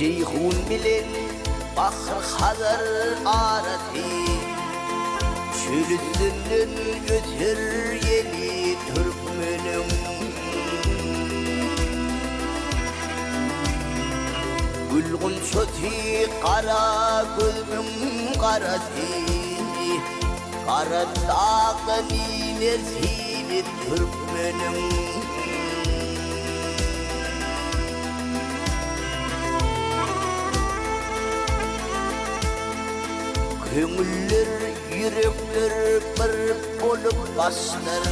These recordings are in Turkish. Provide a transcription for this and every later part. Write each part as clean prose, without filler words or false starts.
Ceyhun bilen Bahar Hazar arası Çölüsünden öter yeli Türkmenim Gülgün çöti kara gözüm karası Kara dağın ilersiyle Türkmenim Köngüller, yürekler bir bolup başlar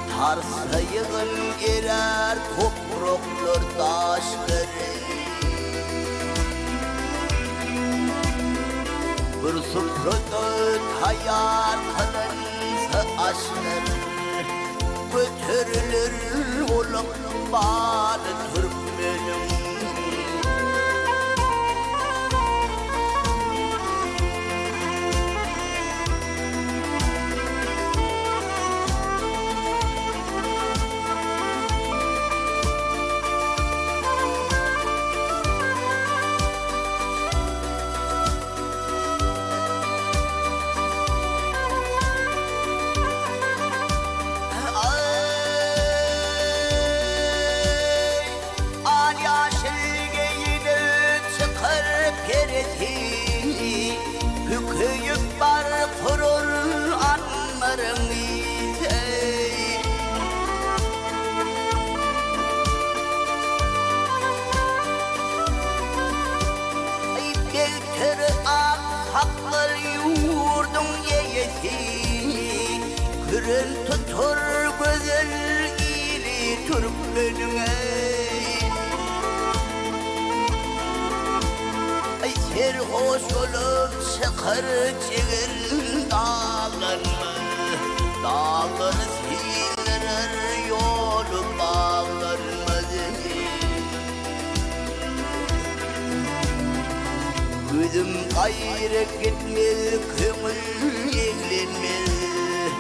Tarsayığın erer topraklar taşlar Bir sofrada tayar kılınsa aşlar Götürülür olup bağlı Türkmenim Hüküyüp var kurur anlarım ey Belkır ak haklar yurdum yeyesi Kırın tutur güzel ili Türkmenim ey Serhoş olup sıkır çevir dağlarımı Dağları siler yolu bağlarımı Gözüm gayrı gitmez, kömür eğlenmez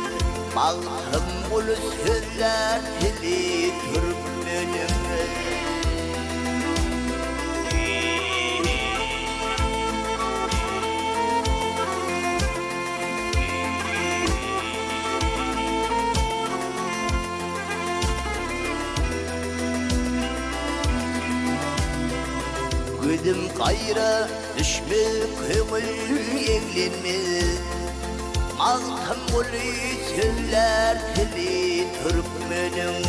Baktım bulu sözler teli Türkmenim Gözüm gayrı düşmez, kömür evlenmez Altın bulu sözler teli Türkmenim